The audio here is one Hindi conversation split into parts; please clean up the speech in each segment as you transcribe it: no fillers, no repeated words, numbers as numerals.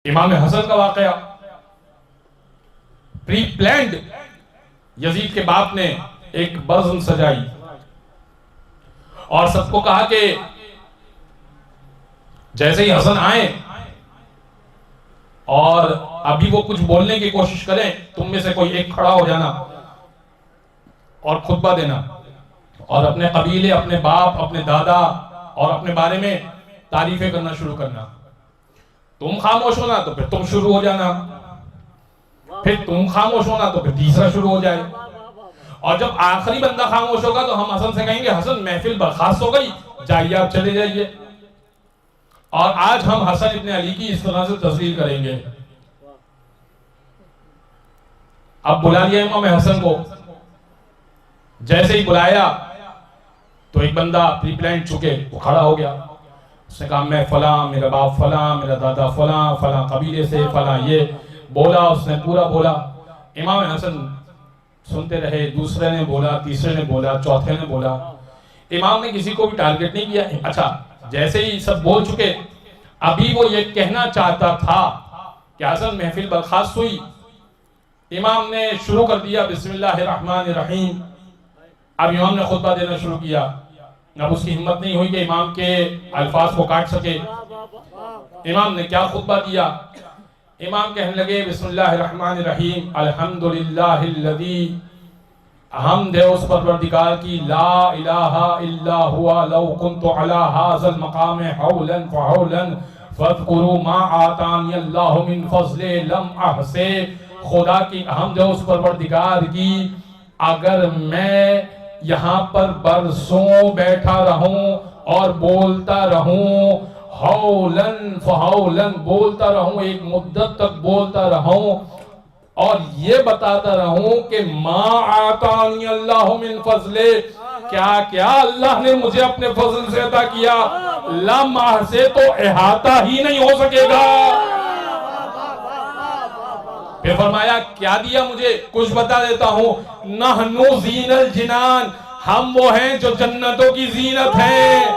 इमाम हसन का वाकया, प्री प्लान्ड यजीद के बाप ने एक बज़्म सजाई और सबको कहा कि जैसे ही हसन आए और अभी वो कुछ बोलने की कोशिश करें, तुम में से कोई एक खड़ा हो जाना और खुतबा देना और अपने कबीले, अपने बाप, अपने दादा और अपने बारे में तारीफें करना शुरू करना। तुम खामोश होना तो फिर तुम शुरू हो जाना, फिर तुम खामोश होना तो फिर तीसरा शुरू हो जाए, और जब आखिरी बंदा खामोश होगा तो हम हसन से कहेंगे हसन महफिल बर्खास्त हो गई, जाइए आप चले जाइए। और आज हम हसन इब्ने अली की इस तरह से तस्वीर करेंगे। अब बुला लिया इमाम हसन को, जैसे ही बुलाया तो एक बंदा प्री प्लान चुके वो खड़ा हो गया। उसने कहा मैं फला, मेरा बाप फला, मेरा दादा फला, फला कबीले से फला, ये बोला, उसने पूरा बोला। इमाम हसन सुनते रहे, दूसरे ने बोला, तीसरे ने बोला, चौथे ने बोला। इमाम ने किसी को भी टारगेट नहीं किया। अच्छा, जैसे ही सब बोल चुके, अभी वो ये कहना चाहता था कि हसन महफिल बर्खास्त हुई, इमाम ने शुरू कर दिया बिस्मिल्लाहिर्रहमानिर्रहीम। अब इमाम ने खुतबा देना शुरू किया। अब उसकी हिम्मत नहीं हुई कि इमाम के अल्फाज को काट सके। इमाम ने क्या खुतबा दिया? इमाम कहने लगे बिस्मिल्लाहिर्रहमानिर्रहीम, अल्हम्दुलिल्लाहिल्लज़ी, हमद है उस परवरदिगार की, ला इलाहा इल्ला हुवा लौ कुन्तु अला हाज़ल मक़ाम हौलन फहौलन फ़ज़कुरू मा आतानी अल्लाहु मिन फ़ज़ले लम अहसे। खुदा की हमद है उस परवरदिगार की, अगर मैं यहाँ पर बरसों बैठा रहूं और बोलता रहूं, हौलन फहौलन बोलता रहूं, एक मुद्दत तक बोलता रहूं और ये बताता रहूं कि मा आतानी अल्लाहु मिन फ़ज़ले, क्या क्या अल्लाह ने मुझे अपने फजल से अता किया, लम्हा से तो इहाता ही नहीं हो सकेगा। फिर फरमाया क्या दिया मुझे, कुछ बता देता हूँ। नहनु ज़ीनल जिनान, हम वो हैं जो जन्नतों की जीनत हैं।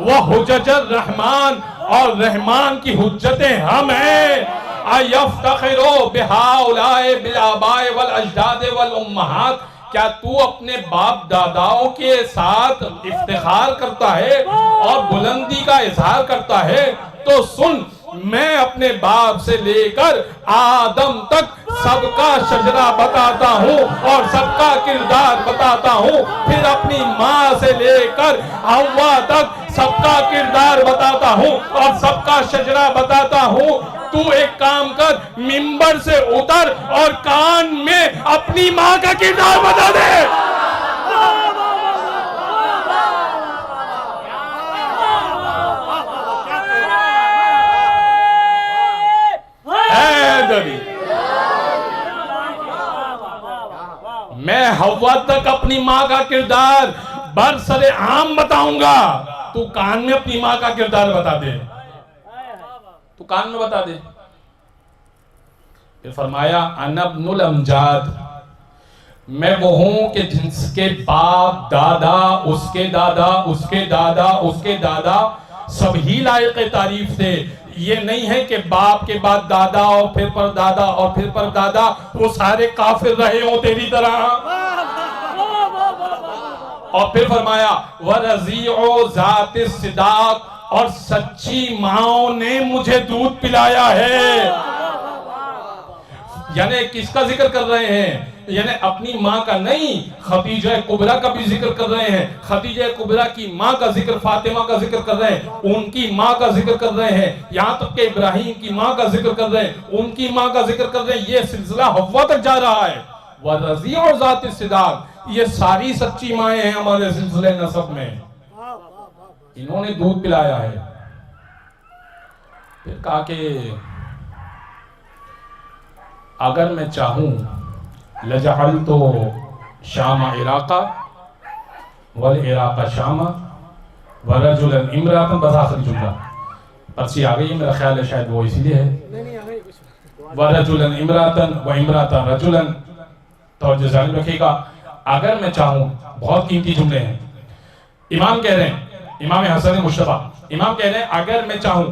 वह हुज्जतुर रहमान, और रहमान की हुज्जतें हम हैं। अयफ्तखिरु बिहाउलाए बिल आबाए वल अजदाद वल उम्महात, क्या तू अपने बाप दादाओं के साथ इफ्तिखार करता है और बुलंदी का इजहार करता है? तो सुन, मैं अपने बाप से लेकर आदम तक सबका शजरा बताता हूँ और सबका किरदार बताता हूँ, फिर अपनी माँ से लेकर हव्वा तक सबका किरदार बताता हूँ और सबका शजरा बताता हूँ। तू एक काम कर, मिंबर से उतर और कान में अपनी माँ का किरदार बता दे। मैं हव्वा तक अपनी माँ का किरदार बरसरे आम बताऊंगा, तू कान में अपनी माँ का किरदार बता दे, तू कान में बता दे। फिर फरमाया अनब्नुल अमजाद, मैं वो हूं कि जिसके बाप दादा, उसके दादा, उसके दादा, उसके दादा सभी लायक तारीफ थे। ये नहीं है कि बाप के बाद दादा और फिर परदादा और फिर परदादा वो सारे काफिर रहे हो तेरी तरह। और फिर फरमाया वरज़ीओ ज़ातिस सिदाक, और सच्ची माओ ने मुझे दूध पिलाया है। यानी किसका जिक्र कर रहे हैं? यानी अपनी माँ का नहीं, खदीजा कुबरा का भी जिक्र कर रहे हैं। खदीजा कुबरा की माँ का जिक्र, फातिमा का जिक्र कर रहे हैं, उनकी माँ का जिक्र कर रहे हैं, यहाँ तक के इब्राहिम की माँ का जिक्र कर रहे हैं, उनकी माँ का जिक्र कर रहे हैं। ये सिलसिला हव्वा तक जा रहा है। वरज़ीओ ज़ातिस सिदाक, ये सारी सच्ची माएँ हैं हमारे सिलसिले नसब में, इन्होंने दूध पिलाया है। फिर कहा कि अगर मैं चाहूं लजअल तो शामा इराका वल इराका शामा वरजुलन इमरातन, बस आखिरी जुमला पर्ची आ गई है, मेरा ख्याल है शायद वो इसीलिए है। वरजुलन इमरातन व इमरातन रजुलन, तो जान रखिएगा। अगर मैं चाहूं, बहुत कीमती जुमले हैं। इमाम कह रहे हैं, इमाम हसन मुश्तफा, इमाम कह रहे हैं अगर मैं चाहूं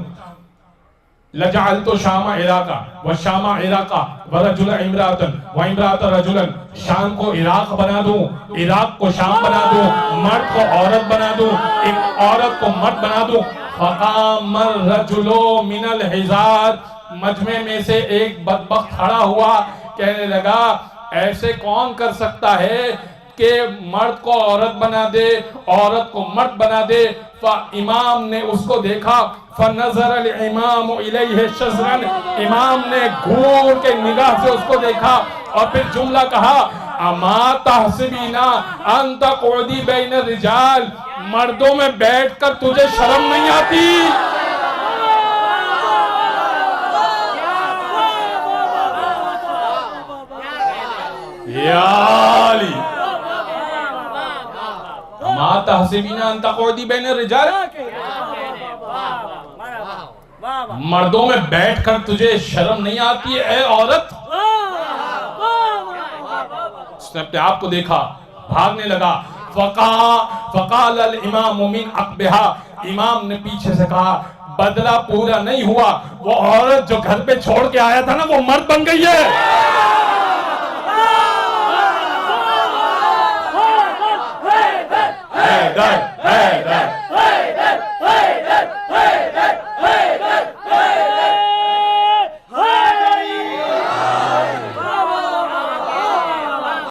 लजाल तो शामा इराका व शामा इराका व रजुल इमरातन व इमरात रजुलन, शाम को इराक बना दूं, इराक को शाम बना दूं, मर्द को औरत बना दूं, एक औरत को मर्द बना दूं। फकामर रजुलो मिनल हिजार, मजमे में से एक बदबख्त खड़ा हुआ, कहने लगा ऐसे कौन कर सकता है कि मर्द को औरत बना दे, औरत को मर्द बना दे। इमाम ने उसको देखा, फनज़र अल इमाम इलैहि शज़रन, इमाम ने घूर के निगाह से उसको देखा और फिर जुमला कहा, अमा तहसिबीना अंत क़ुदी बैन रिजाल, मर्दों में बैठकर तुझे शर्म नहीं आती? या अली, अमा तहसिबीना अंत क़ुदी बैन रिजाल, मर्दों में बैठकर तुझे शर्म नहीं आती है ए औरत? उसने अपने आप को देखा, भागने लगा। फ़क़ाल अल इमाम मिन अक़बिहा, इमाम ने पीछे से कहा बदला पूरा नहीं हुआ, वो औरत जो घर पे छोड़ के आया था ना, वो मर्द बन गई है।